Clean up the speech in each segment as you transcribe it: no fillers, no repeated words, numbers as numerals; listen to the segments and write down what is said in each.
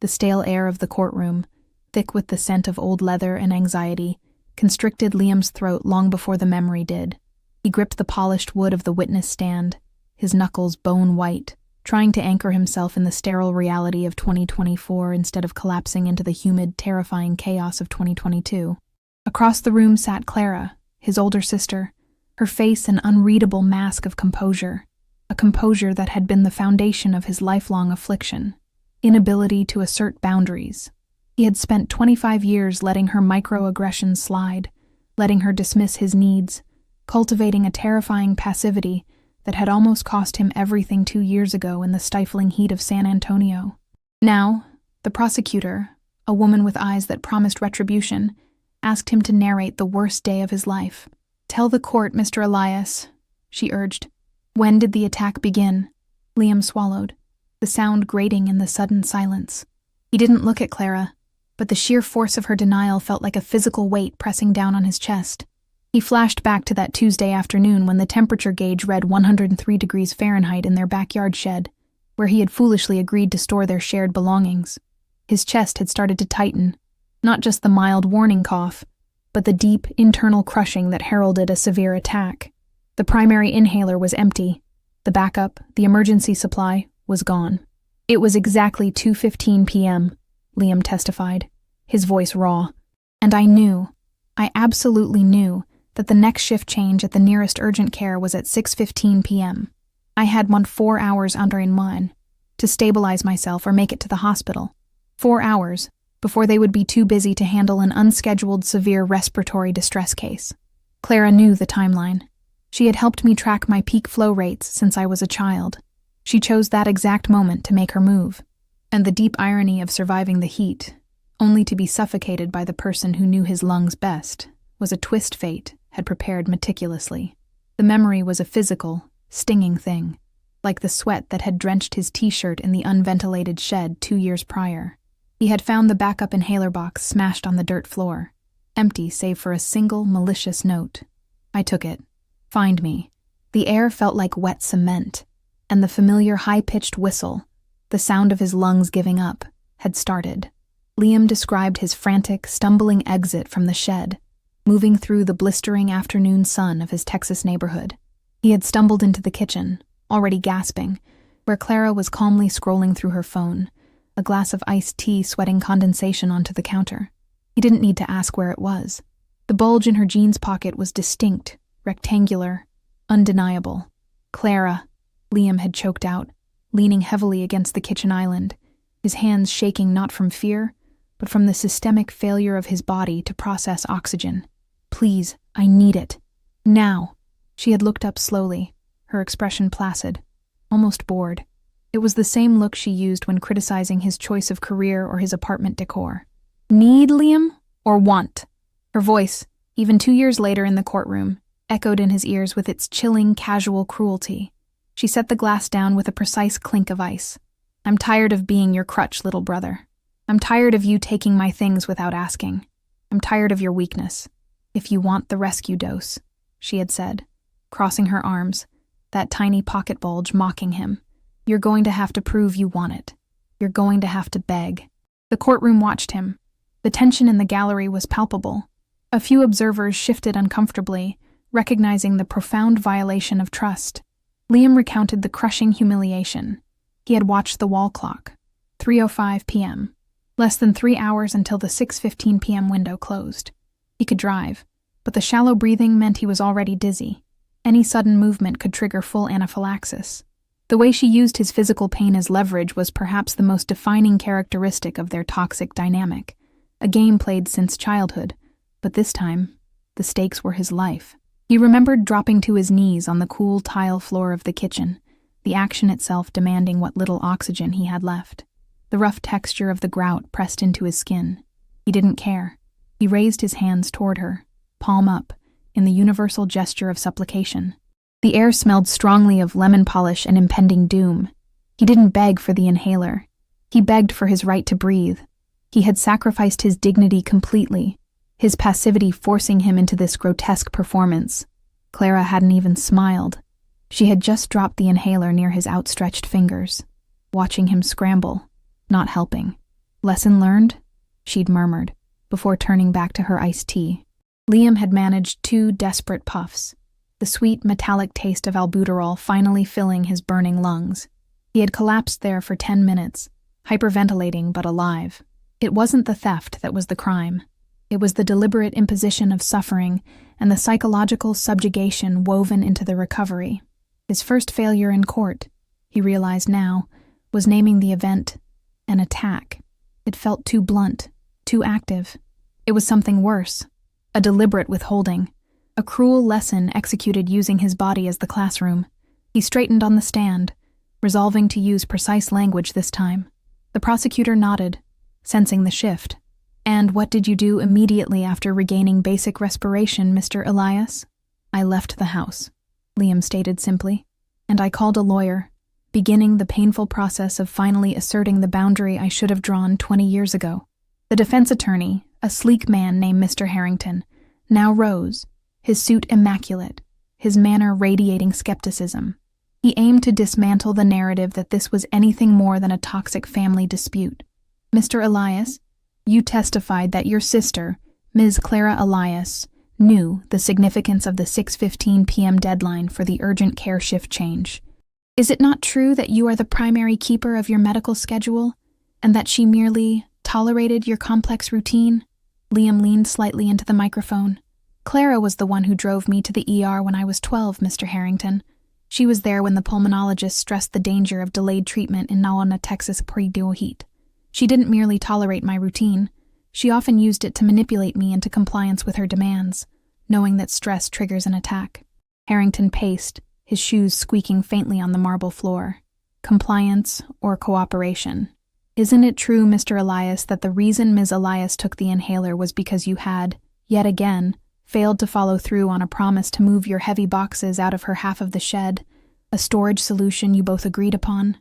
The stale air of the courtroom, thick with the scent of old leather and anxiety, constricted Liam's throat long before the memory did. He gripped the polished wood of the witness stand, his knuckles bone white, trying to anchor himself in the sterile reality of 2024 instead of collapsing into the humid, terrifying chaos of 2022. Across the room sat Clara, his older sister, her face an unreadable mask of composure, a composure that had been the foundation of his lifelong affliction, inability to assert boundaries. He had spent 25 years letting her microaggressions slide, letting her dismiss his needs, cultivating a terrifying passivity that had almost cost him everything 2 years ago in the stifling heat of San Antonio. Now, the prosecutor, a woman with eyes that promised retribution, asked him to narrate the worst day of his life. "Tell the court, Mr. Elias," she urged. "When did the attack begin?" Liam swallowed, the sound grating in the sudden silence. He didn't look at Clara, but the sheer force of her denial felt like a physical weight pressing down on his chest. He flashed back to that Tuesday afternoon when the temperature gauge read 103 degrees Fahrenheit in their backyard shed, where he had foolishly agreed to store their shared belongings. His chest had started to tighten, not just the mild warning cough, but the deep, internal crushing that heralded a severe attack. The primary inhaler was empty. The backup, the emergency supply, was gone. "It was exactly 2:15 p.m., Liam testified, his voice raw. "And I absolutely knew, that the next shift change at the nearest urgent care was at 6:15 p.m. I had 4 hours under mine to stabilize myself or make it to the hospital. 4 hours before they would be too busy to handle an unscheduled severe respiratory distress case." Clara knew the timeline. She had helped me track my peak flow rates since I was a child. She chose that exact moment to make her move. And the deep irony of surviving the heat, only to be suffocated by the person who knew his lungs best, was a twist fate had prepared meticulously. The memory was a physical, stinging thing, like the sweat that had drenched his t-shirt in the unventilated shed 2 years prior. He had found the backup inhaler box smashed on the dirt floor, empty save for a single malicious note. I took it. "Find me." The air felt like wet cement, and the familiar high-pitched whistle, the sound of his lungs giving up, had started. Liam described his frantic, stumbling exit from the shed, moving through the blistering afternoon sun of his Texas neighborhood. He had stumbled into the kitchen, already gasping, where Clara was calmly scrolling through her phone, a glass of iced tea sweating condensation onto the counter. He didn't need to ask where it was. The bulge in her jeans pocket was distinct, rectangular, undeniable. "Clara," Liam had choked out, leaning heavily against the kitchen island, his hands shaking not from fear, but from the systemic failure of his body to process oxygen. "Please, I need it. Now." She had looked up slowly, her expression placid, almost bored. It was the same look she used when criticizing his choice of career or his apartment decor. "Need, Liam, or want?" Her voice, even 2 years later in the courtroom, echoed in his ears with its chilling, casual cruelty. She set the glass down with a precise clink of ice. "I'm tired of being your crutch, little brother. I'm tired of you taking my things without asking. I'm tired of your weakness. If you want the rescue dose," she had said, crossing her arms, that tiny pocket bulge mocking him. "You're going to have to prove you want it. You're going to have to beg." The courtroom watched him. The tension in the gallery was palpable. A few observers shifted uncomfortably, recognizing the profound violation of trust. Liam recounted the crushing humiliation. He had watched the wall clock. 3:05 p.m. Less than 3 hours until the 6:15 p.m. window closed. He could drive, but the shallow breathing meant he was already dizzy. Any sudden movement could trigger full anaphylaxis. The way she used his physical pain as leverage was perhaps the most defining characteristic of their toxic dynamic, a game played since childhood, but this time, the stakes were his life. He remembered dropping to his knees on the cool tile floor of the kitchen, the action itself demanding what little oxygen he had left. The rough texture of the grout pressed into his skin. He didn't care. He raised his hands toward her, palm up, in the universal gesture of supplication. The air smelled strongly of lemon polish and impending doom. He didn't beg for the inhaler. He begged for his right to breathe. He had sacrificed his dignity completely, his passivity forcing him into this grotesque performance. Clara hadn't even smiled. She had just dropped the inhaler near his outstretched fingers, watching him scramble, not helping. Lesson learned? She'd murmured, before turning back to her iced tea. Liam had managed 2 desperate puffs, the sweet metallic taste of albuterol finally filling his burning lungs. He had collapsed there for 10 minutes, hyperventilating but alive. It wasn't the theft that was the crime. It was the deliberate imposition of suffering and the psychological subjugation woven into the recovery. His first failure in court, he realized now, was naming the event an attack. It felt too blunt, too active. It was something worse, a deliberate withholding, a cruel lesson executed using his body as the classroom. He straightened on the stand, resolving to use precise language this time. The prosecutor nodded, sensing the shift. "And what did you do immediately after regaining basic respiration, Mr. Elias?" "I left the house," Liam stated simply, "and I called a lawyer, beginning the painful process of finally asserting the boundary I should have drawn 20 years ago." The defense attorney, a sleek man named Mr. Harrington, now rose, his suit immaculate, his manner radiating skepticism. He aimed to dismantle the narrative that this was anything more than a toxic family dispute. "Mr. Elias, you testified that your sister, Ms. Clara Elias, knew the significance of the 6:15 p.m. deadline for the urgent care shift change. Is it not true that you are the primary keeper of your medical schedule, and that she merely tolerated your complex routine?" Liam leaned slightly into the microphone. "Clara was the one who drove me to the ER when I was 12, Mr. Harrington. She was there when the pulmonologist stressed the danger of delayed treatment in Naona, Texas pre-heat. She didn't merely tolerate my routine. She often used it to manipulate me into compliance with her demands, knowing that stress triggers an attack." Harrington paced, his shoes squeaking faintly on the marble floor. "Compliance or cooperation? Isn't it true, Mr. Elias, that the reason Ms. Elias took the inhaler was because you had, yet again, failed to follow through on a promise to move your heavy boxes out of her half of the shed, a storage solution you both agreed upon?"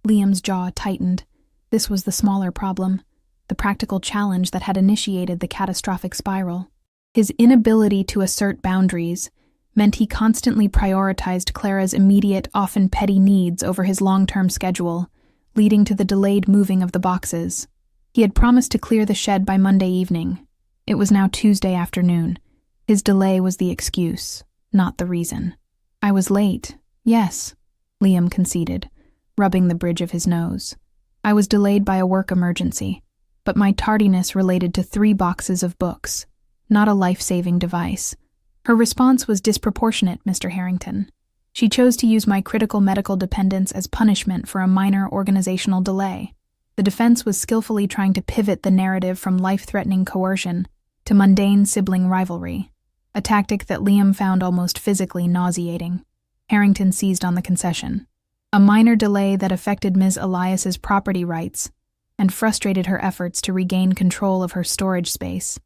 Liam's jaw tightened. This was the smaller problem, the practical challenge that had initiated the catastrophic spiral. His inability to assert boundaries meant he constantly prioritized Clara's immediate, often petty needs over his long-term schedule, leading to the delayed moving of the boxes. He had promised to clear the shed by Monday evening. It was now Tuesday afternoon. His delay was the excuse, not the reason. "I was late, yes," Liam conceded, rubbing the bridge of his nose. "I was delayed by a work emergency, but my tardiness related to 3 boxes of books, not a life-saving device." Her response was disproportionate, Mr. Harrington. She chose to use my critical medical dependence as punishment for a minor organizational delay. The defense was skillfully trying to pivot the narrative from life-threatening coercion to mundane sibling rivalry, a tactic that Liam found almost physically nauseating. Harrington seized on the concession. A minor delay that affected Ms. Elias's property rights and frustrated her efforts to regain control of her storage space.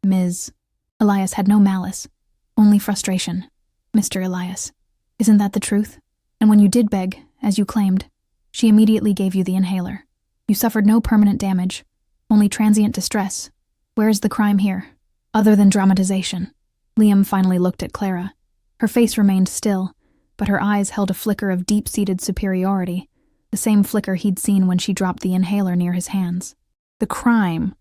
Ms. Elias had no malice, only frustration. "Mr. Elias, isn't that the truth? And when you did beg, as you claimed, she immediately gave you the inhaler. You suffered no permanent damage, only transient distress. Where is the crime here, other than dramatization?" Liam finally looked at Clara. Her face remained still, but her eyes held a flicker of deep-seated superiority, the same flicker he'd seen when she dropped the inhaler near his hands. "The crime,"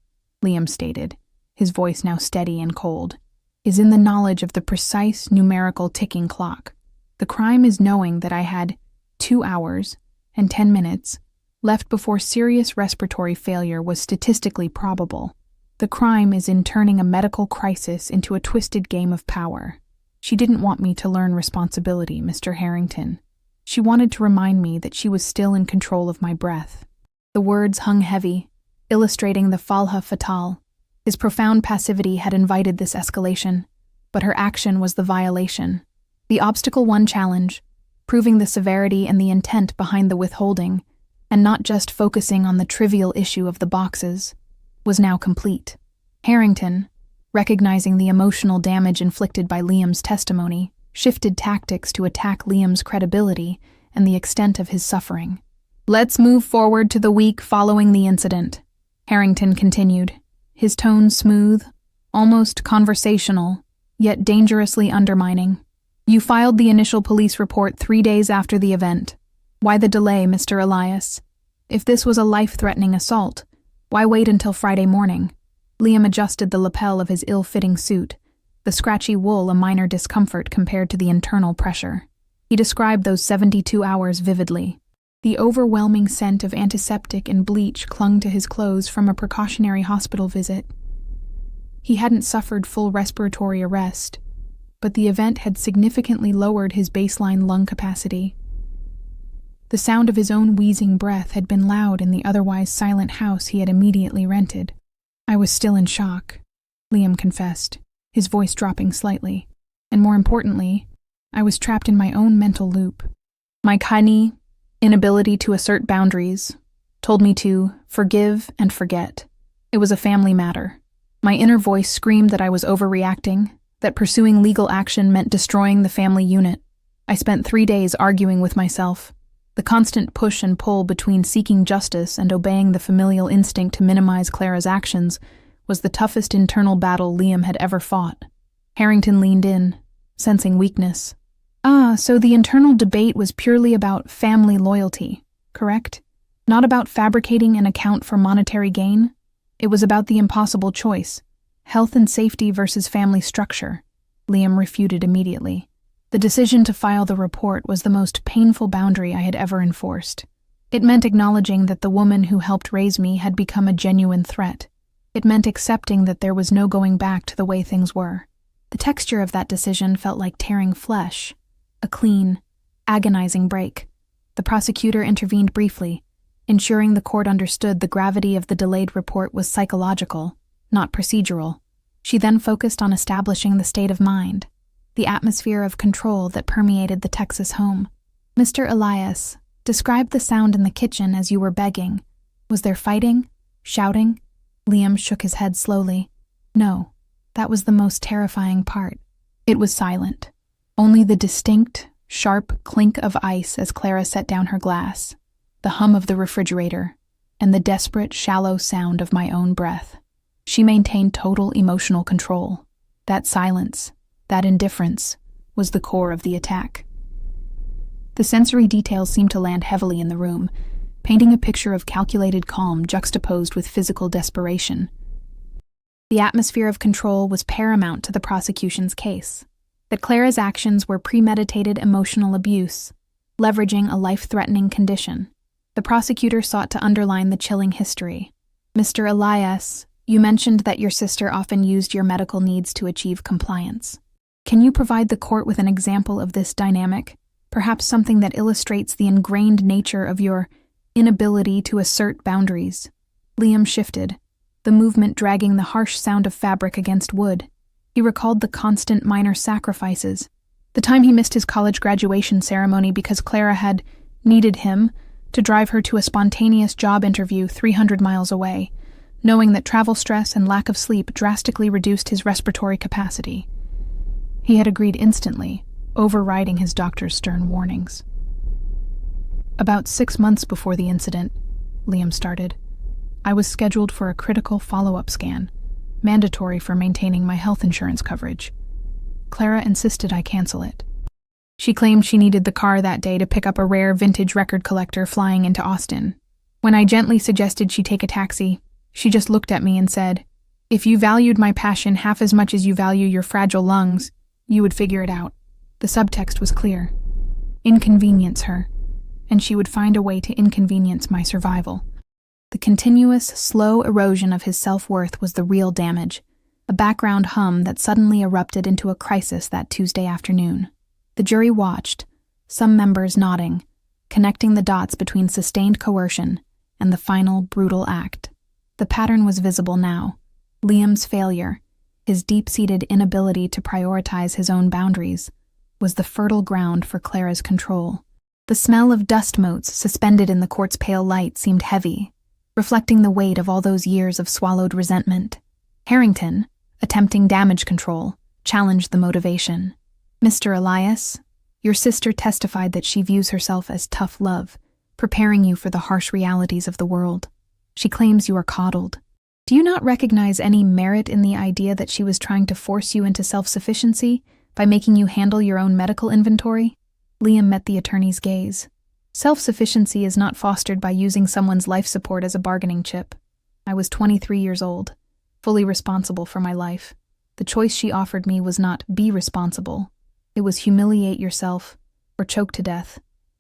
Liam stated, his voice now steady and cold, "is in the knowledge of the precise numerical ticking clock. The crime is knowing that I had 2 hours and 10 minutes left before serious respiratory failure was statistically probable. The crime is in turning a medical crisis into a twisted game of power. She didn't want me to learn responsibility, Mr. Harrington. She wanted to remind me that she was still in control of my breath." The words hung heavy, illustrating the falha fatale. His profound passivity had invited this escalation, but her action was the violation. The obstacle one challenge, proving the severity and the intent behind the withholding, and not just focusing on the trivial issue of the boxes, was now complete. Harrington, recognizing the emotional damage inflicted by Liam's testimony, shifted tactics to attack Liam's credibility and the extent of his suffering. "Let's move forward to the week following the incident," Harrington continued, his tone smooth, almost conversational, yet dangerously undermining. "You filed the initial police report 3 days after the event. Why the delay, Mr. Elias? If this was a life-threatening assault, Why wait until Friday morning? Liam adjusted the lapel of his ill-fitting suit, the scratchy wool a minor discomfort compared to the internal pressure. He described those 72 hours vividly. The overwhelming scent of antiseptic and bleach clung to his clothes from a precautionary hospital visit. He hadn't suffered full respiratory arrest, but the event had significantly lowered his baseline lung capacity. The sound of his own wheezing breath had been loud in the otherwise silent house he had immediately rented. I was still in shock, Liam confessed, his voice dropping slightly. And more importantly, I was trapped in my own mental loop. My kani, inability to assert boundaries, told me to forgive and forget. It was a family matter. My inner voice screamed that I was overreacting, that pursuing legal action meant destroying the family unit. I spent 3 days arguing with myself. The constant push and pull between seeking justice and obeying the familial instinct to minimize Clara's actions was the toughest internal battle Liam had ever fought. Harrington leaned in, sensing weakness. So the internal debate was purely about family loyalty, correct? Not about fabricating an account for monetary gain? It was about the impossible choice, health and safety versus family structure. Liam refuted immediately. The decision to file the report was the most painful boundary I had ever enforced. It meant acknowledging that the woman who helped raise me had become a genuine threat. It meant accepting that there was no going back to the way things were. The texture of that decision felt like tearing flesh, a clean, agonizing break. The prosecutor intervened briefly, ensuring the court understood the gravity of the delayed report was psychological, not procedural. She then focused on establishing the state of mind, the atmosphere of control that permeated the Texas home. Mr. Elias, describe the sound in the kitchen as you were begging. Was there fighting? Shouting? Liam shook his head slowly. No, that was the most terrifying part. It was silent. Only the distinct, sharp clink of ice as Clara set down her glass, the hum of the refrigerator, and the desperate, shallow sound of my own breath. She maintained total emotional control. That silence, that indifference, was the core of the attack. The sensory details seemed to land heavily in the room, painting a picture of calculated calm juxtaposed with physical desperation. The atmosphere of control was paramount to the prosecution's case, that Clara's actions were premeditated emotional abuse, leveraging a life-threatening condition. The prosecutor sought to underline the chilling history. Mr. Elias, you mentioned that your sister often used your medical needs to achieve compliance. Can you provide the court with an example of this dynamic, perhaps something that illustrates the ingrained nature of your inability to assert boundaries? Liam shifted, the movement dragging the harsh sound of fabric against wood. He recalled the constant minor sacrifices, the time he missed his college graduation ceremony because Clara had needed him to drive her to a spontaneous job interview 300 miles away, knowing that travel stress and lack of sleep drastically reduced his respiratory capacity. He had agreed instantly, overriding his doctor's stern warnings. About 6 months before the incident, Liam started, I was scheduled for a critical follow-up scan, mandatory for maintaining my health insurance coverage. Clara insisted I cancel it. She claimed she needed the car that day to pick up a rare vintage record collector flying into Austin. When I gently suggested she take a taxi, she just looked at me and said, "If you valued my passion half as much as you value your fragile lungs, you would figure it out." The subtext was clear. Inconvenience her, and she would find a way to inconvenience my survival. The continuous, slow erosion of his self-worth was the real damage, a background hum that suddenly erupted into a crisis that Tuesday afternoon. The jury watched, some members nodding, connecting the dots between sustained coercion and the final, brutal act. The pattern was visible now. Liam's failure, his deep-seated inability to prioritize his own boundaries, was the fertile ground for Clara's control. The smell of dust motes suspended in the court's pale light seemed heavy, reflecting the weight of all those years of swallowed resentment. Harrington, attempting damage control, challenged the motivation. Mr. Elias, your sister testified that she views herself as tough love, preparing you for the harsh realities of the world. She claims you are coddled. Do you not recognize any merit in the idea that she was trying to force you into self-sufficiency by making you handle your own medical inventory? Liam met the attorney's gaze. Self-sufficiency is not fostered by using someone's life support as a bargaining chip. I was 23 years old, fully responsible for my life. The choice she offered me was not be responsible. It was humiliate yourself or choke to death.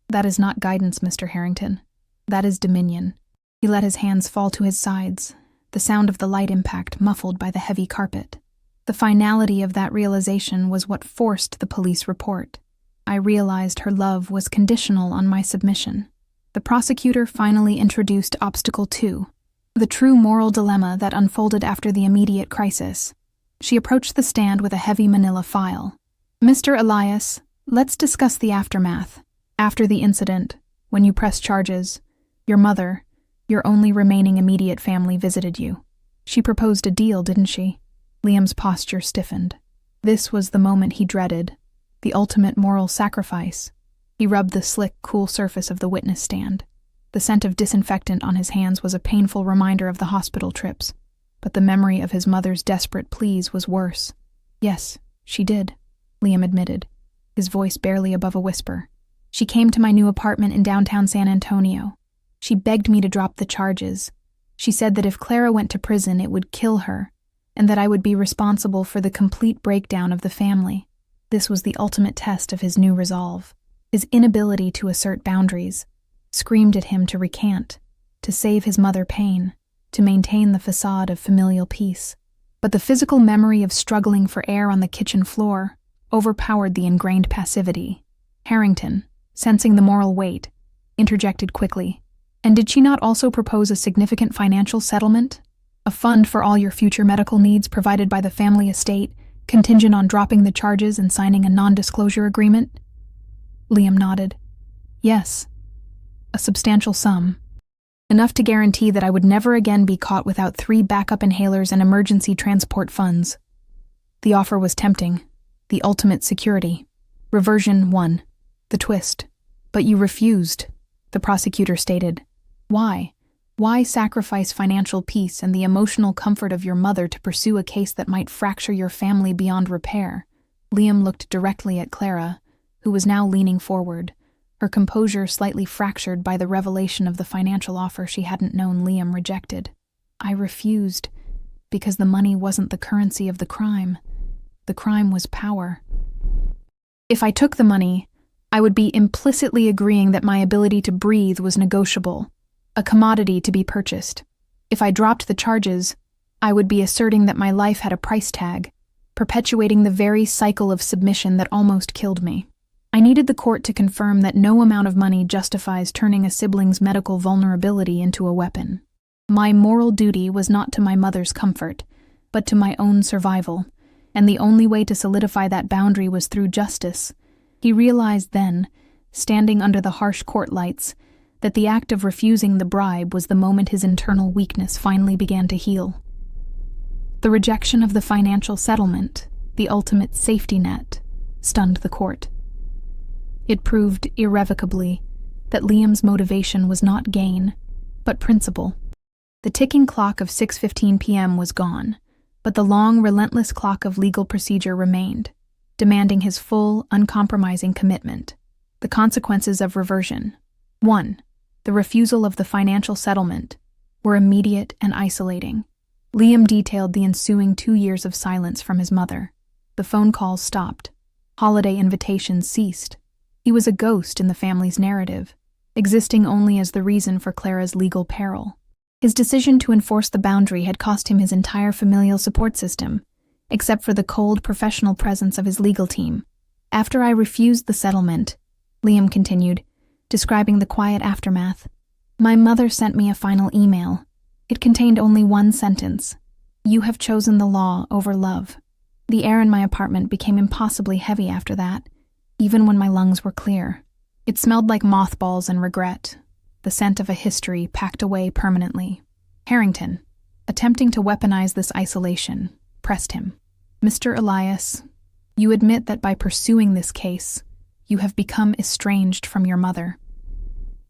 That is not guidance, Mr. Harrington. That is dominion. He let his hands fall to his sides, the sound of the light impact muffled by the heavy carpet. The finality of that realization was what forced the police report. I realized her love was conditional on my submission. The prosecutor finally introduced obstacle 2, the true moral dilemma that unfolded after the immediate crisis. She approached the stand with a heavy manila file. Mr. Elias, let's discuss the aftermath. After the incident, when you pressed charges, your mother, your only remaining immediate family, visited you. She proposed a deal, didn't she? Liam's posture stiffened. This was the moment he dreaded, the ultimate moral sacrifice. He rubbed the slick, cool surface of the witness stand. The scent of disinfectant on his hands was a painful reminder of the hospital trips, but the memory of his mother's desperate pleas was worse. Yes, she did, Liam admitted, his voice barely above a whisper. She came to my new apartment in downtown San Antonio. She begged me to drop the charges. She said that if Clara went to prison, it would kill her, and that I would be responsible for the complete breakdown of the family. This was the ultimate test of his new resolve. His inability to assert boundaries screamed at him to recant, to save his mother pain, to maintain the facade of familial peace. But the physical memory of struggling for air on the kitchen floor overpowered the ingrained passivity. Harrington, sensing the moral weight, interjected quickly. And did she not also propose a significant financial settlement? A fund for all your future medical needs provided by the family estate, contingent on dropping the charges and signing a non-disclosure agreement? Liam nodded. Yes. A substantial sum. Enough to guarantee that I would never again be caught without 3 backup inhalers and emergency transport funds. The offer was tempting. The ultimate security. Reversion 1. The twist. But you refused, the prosecutor stated. Why? Why sacrifice financial peace and the emotional comfort of your mother to pursue a case that might fracture your family beyond repair? Liam looked directly at Clara, who was now leaning forward, her composure slightly fractured by the revelation of the financial offer she hadn't known Liam rejected. I refused, because the money wasn't the currency of the crime. The crime was power. If I took the money, I would be implicitly agreeing that my ability to breathe was negotiable, a commodity to be purchased. If I dropped the charges, I would be asserting that my life had a price tag, perpetuating the very cycle of submission that almost killed me. I needed the court to confirm that no amount of money justifies turning a sibling's medical vulnerability into a weapon. My moral duty was not to my mother's comfort, but to my own survival, and the only way to solidify that boundary was through justice. He realized then, standing under the harsh court lights, that the act of refusing the bribe was the moment his internal weakness finally began to heal. The rejection of the financial settlement, the ultimate safety net, stunned the court. It proved irrevocably that Liam's motivation was not gain, but principle. The ticking clock of 6:15 p.m. was gone, but the long, relentless clock of legal procedure remained, demanding his full, uncompromising commitment. The consequences of reversion. 1. The refusal of the financial settlement were immediate and isolating. Liam detailed the ensuing 2 years of silence from his mother. The phone calls stopped. Holiday invitations ceased. He was a ghost in the family's narrative, existing only as the reason for Clara's legal peril. His decision to enforce the boundary had cost him his entire familial support system, except for the cold, professional presence of his legal team. After I refused the settlement, Liam continued, describing the quiet aftermath, my mother sent me a final email. It contained only one sentence. You have chosen the law over love. The air in my apartment became impossibly heavy after that, even when my lungs were clear. It smelled like mothballs and regret, the scent of a history packed away permanently. Harrington, attempting to weaponize this isolation, pressed him. Mr. Elias, you admit that by pursuing this case, you have become estranged from your mother.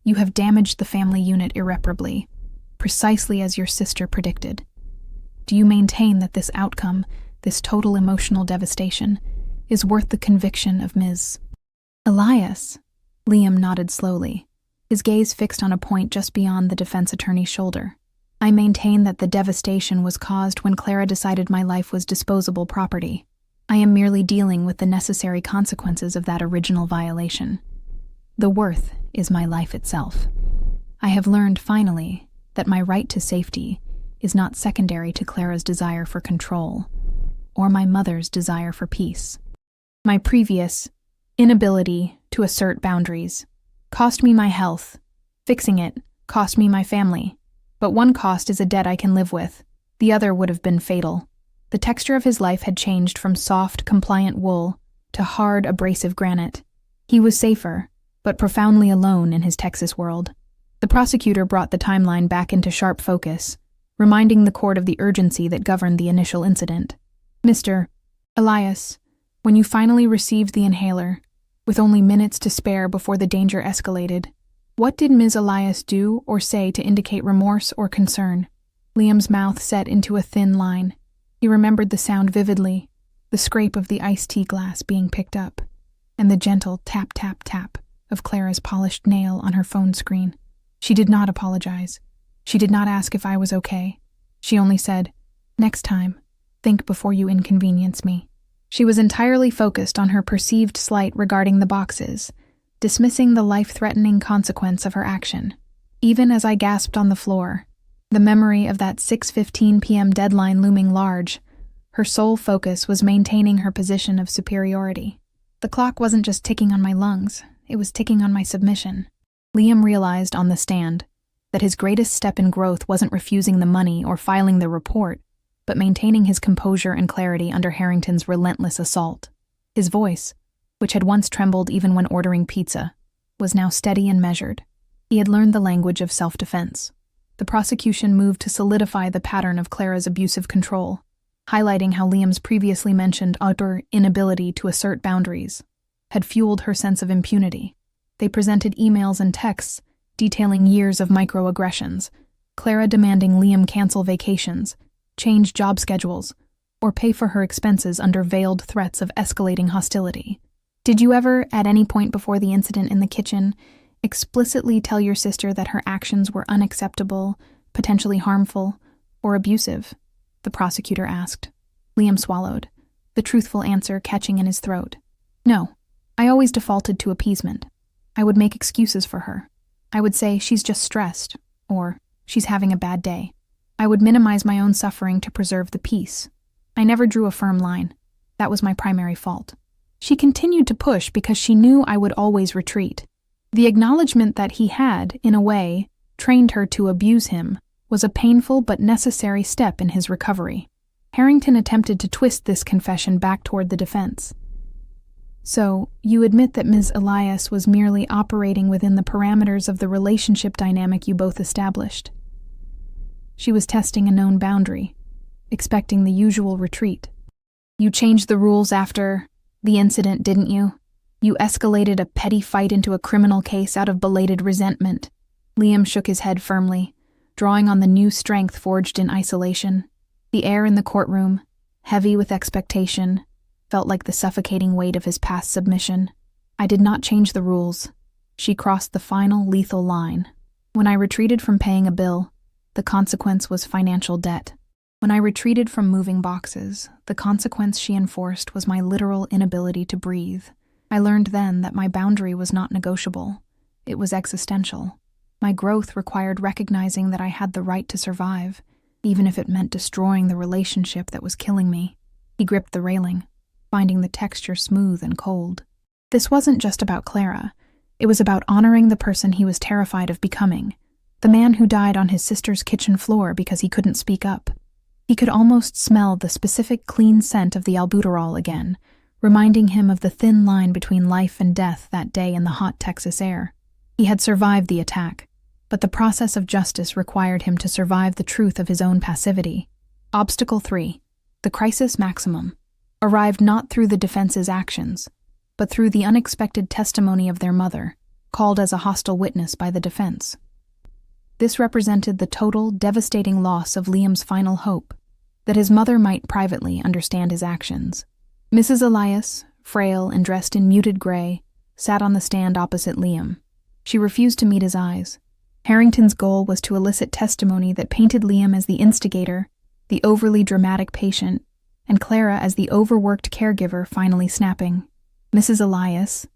You have damaged the family unit irreparably, precisely as your sister predicted. Do you maintain that this outcome, this total emotional devastation, is worth the conviction of Ms. Elias? Liam nodded slowly, his gaze fixed on a point just beyond the defense attorney's shoulder. I maintain that the devastation was caused when Clara decided my life was disposable property. I am merely dealing with the necessary consequences of that original violation. The worth is my life itself. I have learned, finally, that my right to safety is not secondary to Clara's desire for control, or my mother's desire for peace. My previous inability to assert boundaries cost me my health. Fixing it cost me my family. But one cost is a debt I can live with. The other would have been fatal. The texture of his life had changed from soft, compliant wool to hard, abrasive granite. He was safer, but profoundly alone in his Texas world. The prosecutor brought the timeline back into sharp focus, reminding the court of the urgency that governed the initial incident. Mr. Elias, when you finally received the inhaler, with only minutes to spare before the danger escalated, what did Ms. Elias do or say to indicate remorse or concern? Liam's mouth set into a thin line. He remembered the sound vividly, the scrape of the iced tea glass being picked up, and the gentle tap, tap, tap of Clara's polished nail on her phone screen. She did not apologize. She did not ask if I was okay. She only said, "Next time, think before you inconvenience me." She was entirely focused on her perceived slight regarding the boxes, dismissing the life-threatening consequence of her action. Even as I gasped on the floor, the memory of that 6:15 p.m. deadline looming large, her sole focus was maintaining her position of superiority. The clock wasn't just ticking on my lungs, it was ticking on my submission. Liam realized on the stand that his greatest step in growth wasn't refusing the money or filing the report, but maintaining his composure and clarity under Harrington's relentless assault. His voice, which had once trembled even when ordering pizza, was now steady and measured. He had learned the language of self-defense. The prosecution moved to solidify the pattern of Clara's abusive control, highlighting how Liam's previously mentioned utter inability to assert boundaries had fueled her sense of impunity. They presented emails and texts detailing years of microaggressions, Clara demanding Liam cancel vacations, change job schedules, or pay for her expenses under veiled threats of escalating hostility. Did you ever, at any point before the incident in the kitchen, explicitly tell your sister that her actions were unacceptable, potentially harmful, or abusive? The prosecutor asked. Liam swallowed, the truthful answer catching in his throat. No, I always defaulted to appeasement. I would make excuses for her. I would say she's just stressed, or she's having a bad day. I would minimize my own suffering to preserve the peace. I never drew a firm line. That was my primary fault. She continued to push because she knew I would always retreat. The acknowledgement that he had, in a way, trained her to abuse him was a painful but necessary step in his recovery. Harrington attempted to twist this confession back toward the defense. So, you admit that Ms. Elias was merely operating within the parameters of the relationship dynamic you both established. She was testing a known boundary, expecting the usual retreat. You changed the rules after the incident, didn't you? You escalated a petty fight into a criminal case out of belated resentment. Liam shook his head firmly, drawing on the new strength forged in isolation. The air in the courtroom, heavy with expectation, felt like the suffocating weight of his past submission. I did not change the rules. She crossed the final lethal line. When I retreated from paying a bill, the consequence was financial debt. When I retreated from moving boxes, the consequence she enforced was my literal inability to breathe. I learned then that my boundary was not negotiable. It was existential. My growth required recognizing that I had the right to survive, even if it meant destroying the relationship that was killing me. He gripped the railing, finding the texture smooth and cold. This wasn't just about Clara. It was about honoring the person he was terrified of becoming, the man who died on his sister's kitchen floor because he couldn't speak up. He could almost smell the specific clean scent of the albuterol again, reminding him of the thin line between life and death that day in the hot Texas air. He had survived the attack, but the process of justice required him to survive the truth of his own passivity. Obstacle 3, the crisis maximum, arrived not through the defense's actions, but through the unexpected testimony of their mother, called as a hostile witness by the defense. This represented the total, devastating loss of Liam's final hope, that his mother might privately understand his actions. Mrs. Elias, frail and dressed in muted gray, sat on the stand opposite Liam. She refused to meet his eyes. Harrington's goal was to elicit testimony that painted Liam as the instigator, the overly dramatic patient, and Clara as the overworked caregiver finally snapping. "Mrs. Elias,"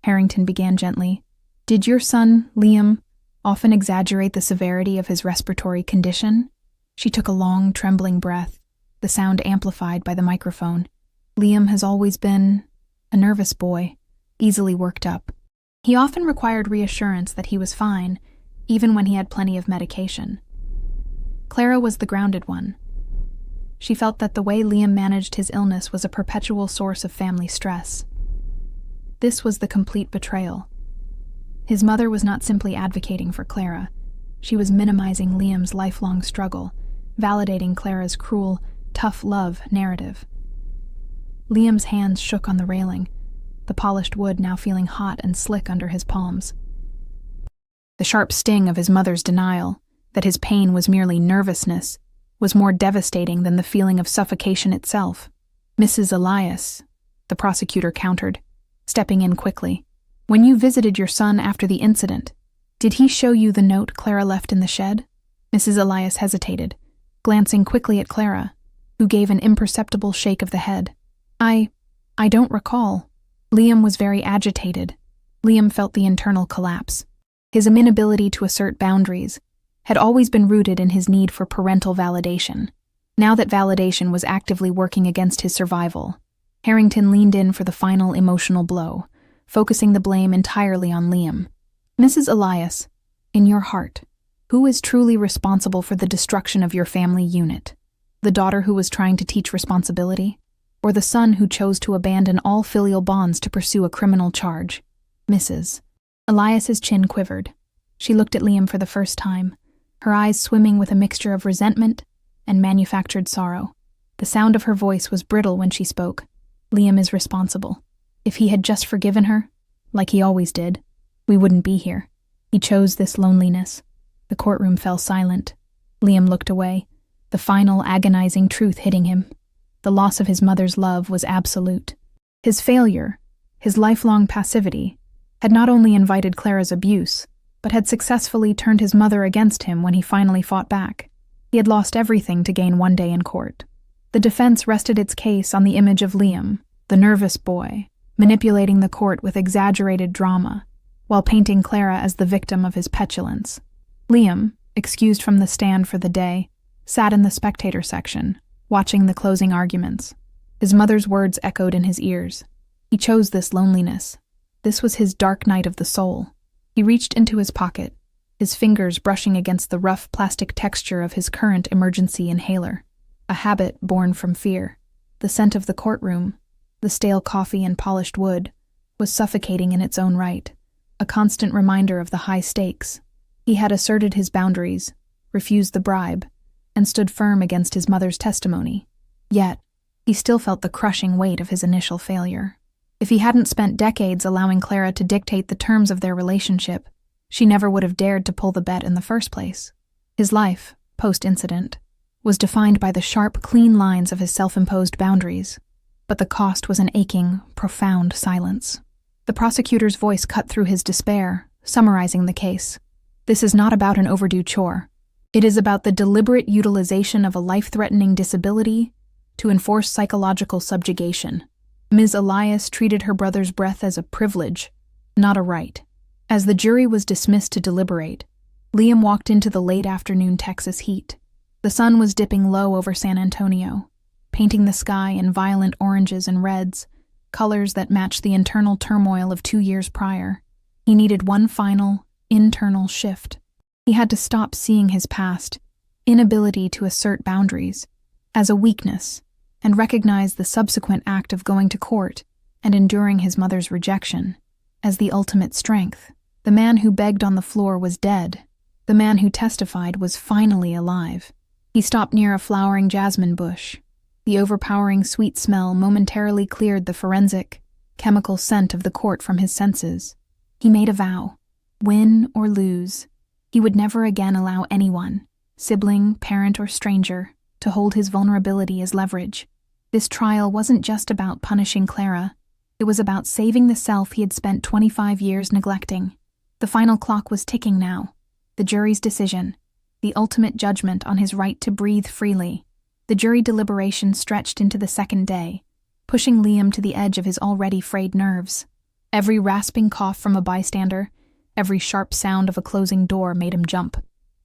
Harrington began gently, "did your son, Liam, often exaggerate the severity of his respiratory condition?" She took a long, trembling breath, the sound amplified by the microphone. "Liam has always been a nervous boy, easily worked up. He often required reassurance that he was fine, even when he had plenty of medication." Clara was the grounded one. She felt that the way Liam managed his illness was a perpetual source of family stress. This was the complete betrayal. His mother was not simply advocating for Clara. She was minimizing Liam's lifelong struggle, validating Clara's cruel, tough love narrative. Liam's hands shook on the railing, the polished wood now feeling hot and slick under his palms. The sharp sting of his mother's denial, that his pain was merely nervousness, was more devastating than the feeling of suffocation itself. "Mrs. Elias," the prosecutor countered, stepping in quickly, "when you visited your son after the incident, did he show you the note Clara left in the shed?" Mrs. Elias hesitated, glancing quickly at Clara, who gave an imperceptible shake of the head. I don't recall." Liam was very agitated. Liam felt the internal collapse. His inability to assert boundaries had always been rooted in his need for parental validation. Now that validation was actively working against his survival, Harrington leaned in for the final emotional blow, focusing the blame entirely on Liam. "Mrs. Elias, in your heart, who is truly responsible for the destruction of your family unit? The daughter who was trying to teach responsibility? Or the son who chose to abandon all filial bonds to pursue a criminal charge?" Mrs. Elias's chin quivered. She looked at Liam for the first time, her eyes swimming with a mixture of resentment and manufactured sorrow. The sound of her voice was brittle when she spoke. "Liam is responsible. If he had just forgiven her, like he always did, we wouldn't be here. He chose this loneliness." The courtroom fell silent. Liam looked away, the final agonizing truth hitting him. The loss of his mother's love was absolute. His failure, his lifelong passivity, had not only invited Clara's abuse, but had successfully turned his mother against him when he finally fought back. He had lost everything to gain one day in court. The defense rested its case on the image of Liam, the nervous boy, manipulating the court with exaggerated drama, while painting Clara as the victim of his petulance. Liam, excused from the stand for the day, sat in the spectator section, watching the closing arguments. His mother's words echoed in his ears. He chose this loneliness. This was his dark night of the soul. He reached into his pocket, his fingers brushing against the rough plastic texture of his current emergency inhaler, a habit born from fear. The scent of the courtroom, the stale coffee and polished wood, was suffocating in its own right, a constant reminder of the high stakes. He had asserted his boundaries, refused the bribe, and stood firm against his mother's testimony. Yet, he still felt the crushing weight of his initial failure. If he hadn't spent decades allowing Clara to dictate the terms of their relationship, she never would have dared to pull the bet in the first place. His life, post-incident, was defined by the sharp, clean lines of his self-imposed boundaries, but the cost was an aching, profound silence. The prosecutor's voice cut through his despair, summarizing the case. "This is not about an overdue chore. It is about the deliberate utilization of a life-threatening disability to enforce psychological subjugation. Ms. Elias treated her brother's breath as a privilege, not a right." As the jury was dismissed to deliberate, Liam walked into the late afternoon Texas heat. The sun was dipping low over San Antonio, painting the sky in violent oranges and reds, colors that matched the internal turmoil of 2 years prior. He needed one final, internal shift. He had to stop seeing his past, inability to assert boundaries, as a weakness, and recognize the subsequent act of going to court and enduring his mother's rejection as the ultimate strength. The man who begged on the floor was dead. The man who testified was finally alive. He stopped near a flowering jasmine bush. The overpowering sweet smell momentarily cleared the forensic, chemical scent of the court from his senses. He made a vow. Win or lose, he would never again allow anyone, sibling, parent, or stranger, to hold his vulnerability as leverage. This trial wasn't just about punishing Clara. It was about saving the self he had spent 25 years neglecting. The final clock was ticking now. The jury's decision, the ultimate judgment on his right to breathe freely. The jury deliberation stretched into the second day, pushing Liam to the edge of his already frayed nerves. Every rasping cough from a bystander, every sharp sound of a closing door made him jump.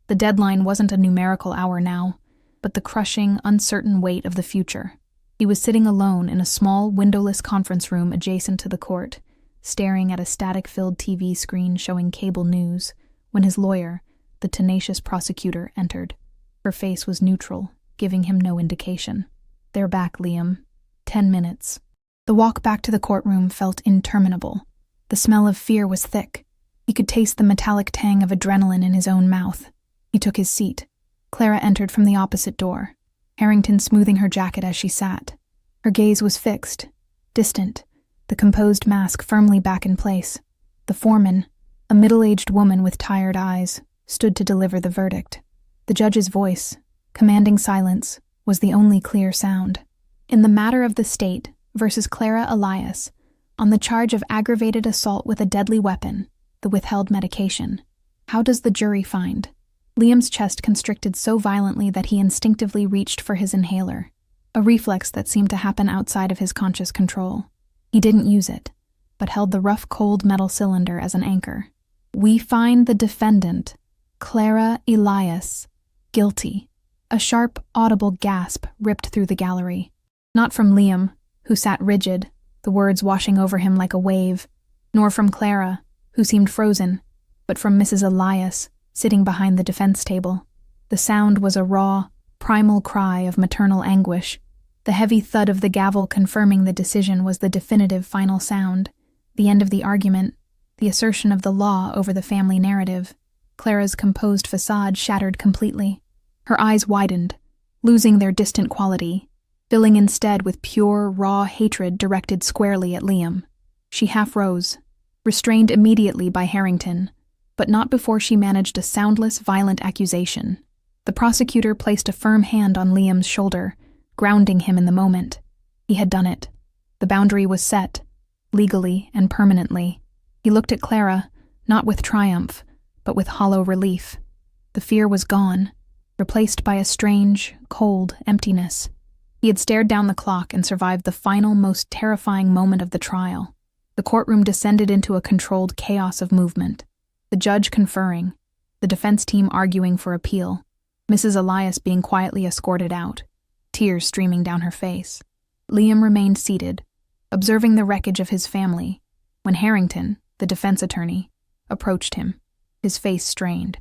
The deadline wasn't a numerical hour now, but the crushing, uncertain weight of the future. He was sitting alone in a small, windowless conference room adjacent to the court, staring at a static-filled TV screen showing cable news, when his lawyer, the tenacious prosecutor, entered. Her face was neutral, giving him no indication. "They're back, Liam. 10 minutes. The walk back to the courtroom felt interminable. The smell of fear was thick. He could taste the metallic tang of adrenaline in his own mouth. He took his seat. Clara entered from the opposite door, Harrington smoothing her jacket as she sat. Her gaze was fixed, distant, the composed mask firmly back in place. The foreman, a middle-aged woman with tired eyes, stood to deliver the verdict. The judge's voice, commanding silence, was the only clear sound. In the matter of the state versus Clara Elias, on the charge of aggravated assault with a deadly weapon, the withheld medication, how does the jury find? Liam's chest constricted so violently that he instinctively reached for his inhaler, a reflex that seemed to happen outside of his conscious control. He didn't use it, but held the rough, cold metal cylinder as an anchor. "We find the defendant, Clara Elias, guilty." A sharp, audible gasp ripped through the gallery. Not from Liam, who sat rigid, the words washing over him like a wave, nor from Clara, who seemed frozen, but from Mrs. Elias, sitting behind the defense table. The sound was a raw, primal cry of maternal anguish. The heavy thud of the gavel confirming the decision was the definitive final sound, the end of the argument, the assertion of the law over the family narrative. Clara's composed facade shattered completely. Her eyes widened, losing their distant quality, filling instead with pure, raw hatred directed squarely at Liam. She half rose, restrained immediately by Harrington, but not before she managed a soundless, violent accusation. The prosecutor placed a firm hand on Liam's shoulder, grounding him in the moment. He had done it. The boundary was set, legally and permanently. He looked at Clara, not with triumph, but with hollow relief. The fear was gone, replaced by a strange, cold emptiness. He had stared down the clock and survived the final, most terrifying moment of the trial. The courtroom descended into a controlled chaos of movement. The judge conferring, the defense team arguing for appeal, Mrs. Elias being quietly escorted out, tears streaming down her face. Liam remained seated, observing the wreckage of his family, when Harrington, the defense attorney, approached him, his face strained.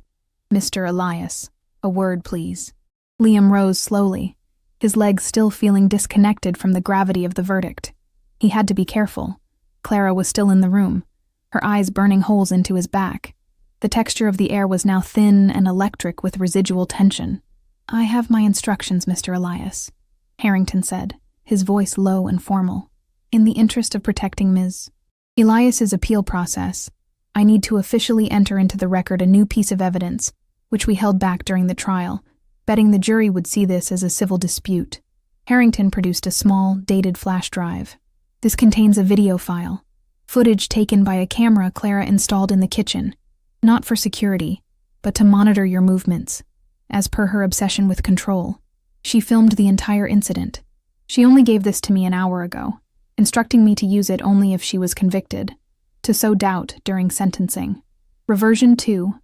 "Mr. Elias, a word, please." Liam rose slowly, his legs still feeling disconnected from the gravity of the verdict. He had to be careful. Clara was still in the room, her eyes burning holes into his back. The texture of the air was now thin and electric with residual tension. "I have my instructions, Mr. Elias," Harrington said, his voice low and formal. "In the interest of protecting Ms. Elias's appeal process, I need to officially enter into the record a new piece of evidence, which we held back during the trial, betting the jury would see this as a civil dispute." Harrington produced a small, dated flash drive. "This contains a video file, footage taken by a camera Clara installed in the kitchen, not for security, but to monitor your movements, as per her obsession with control. She filmed the entire incident. She only gave this to me an hour ago, instructing me to use it only if she was convicted, to sow doubt during sentencing. Reversion 2,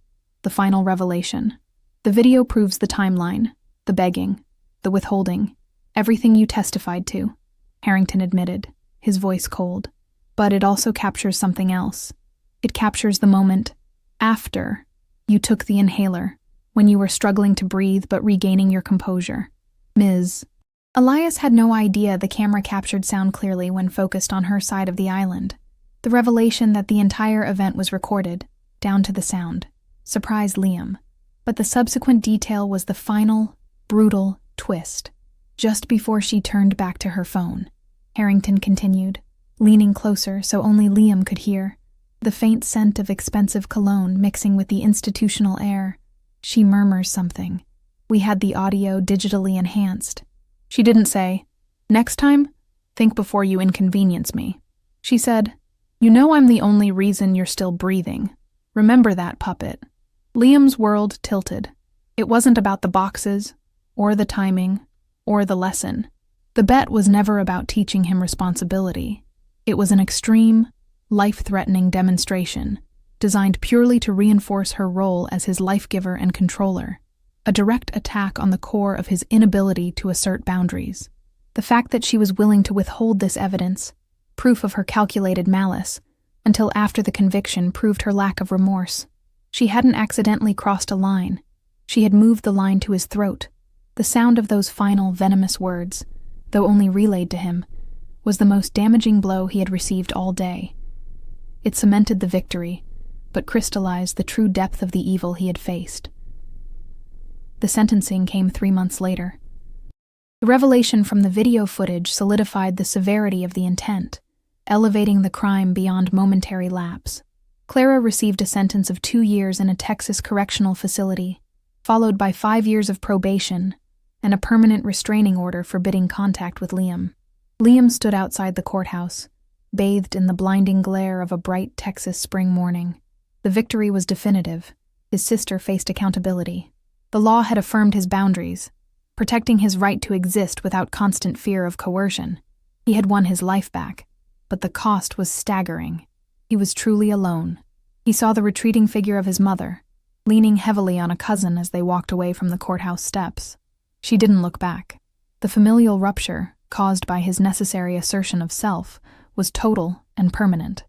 the final revelation. The video proves the timeline, the begging, the withholding, everything you testified to," Harrington admitted, his voice cold. "But it also captures something else. It captures the moment after you took the inhaler, when you were struggling to breathe but regaining your composure. Ms. Elias had no idea the camera captured sound clearly when focused on her side of the island. The revelation that the entire event was recorded, down to the sound, surprised Liam. But the subsequent detail was the final, brutal twist. Just before she turned back to her phone, Harrington continued, leaning closer so only Liam could hear, the faint scent of expensive cologne mixing with the institutional air. She murmurs something. "We had the audio digitally enhanced." She didn't say, "Next time, think before you inconvenience me." She said, "You know I'm the only reason you're still breathing. Remember that, puppet." Liam's world tilted. It wasn't about the boxes, or the timing, or the lesson. The bet was never about teaching him responsibility. It was an extreme, life-threatening demonstration, designed purely to reinforce her role as his life-giver and controller, a direct attack on the core of his inability to assert boundaries. The fact that she was willing to withhold this evidence, proof of her calculated malice, until after the conviction proved her lack of remorse. She hadn't accidentally crossed a line. She had moved the line to his throat. The sound of those final venomous words, though only relayed to him, was the most damaging blow he had received all day. It cemented the victory, but crystallized the true depth of the evil he had faced. The sentencing came 3 months later. The revelation from the video footage solidified the severity of the intent, elevating the crime beyond momentary lapse. Clara received a sentence of 2 years in a Texas correctional facility, followed by 5 years of probation and a permanent restraining order forbidding contact with Liam. Liam stood outside the courthouse, bathed in the blinding glare of a bright Texas spring morning. The victory was definitive. His sister faced accountability. The law had affirmed his boundaries, protecting his right to exist without constant fear of coercion. He had won his life back, but the cost was staggering. He was truly alone. He saw the retreating figure of his mother, leaning heavily on a cousin as they walked away from the courthouse steps. She didn't look back. The familial rupture, caused by his necessary assertion of self, was total and permanent.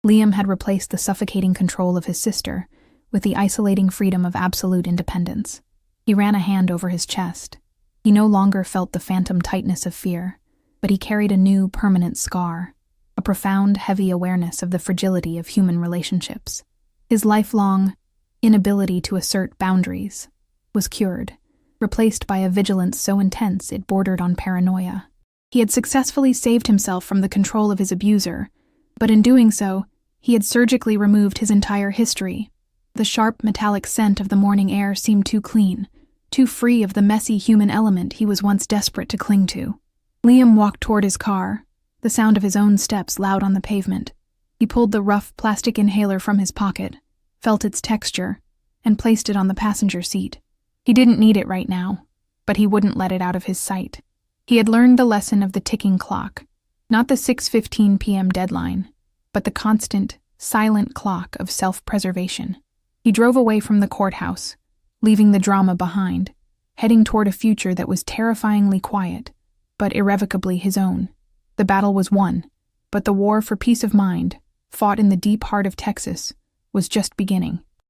Liam had replaced the suffocating control of his sister with the isolating freedom of absolute independence. He ran a hand over his chest. He no longer felt the phantom tightness of fear, but he carried a new, permanent scar, a profound, heavy awareness of the fragility of human relationships. His lifelong inability to assert boundaries was cured, replaced by a vigilance so intense it bordered on paranoia. He had successfully saved himself from the control of his abuser, but in doing so, he had surgically removed his entire history. The sharp, metallic scent of the morning air seemed too clean, too free of the messy human element he was once desperate to cling to. Liam walked toward his car, the sound of his own steps loud on the pavement. He pulled the rough plastic inhaler from his pocket, felt its texture, and placed it on the passenger seat. He didn't need it right now, but he wouldn't let it out of his sight. He had learned the lesson of the ticking clock, not the 6:15 p.m. deadline, but the constant, silent clock of self-preservation. He drove away from the courthouse, leaving the drama behind, heading toward a future that was terrifyingly quiet, but irrevocably his own. The battle was won, but the war for peace of mind, fought in the deep heart of Texas, was just beginning.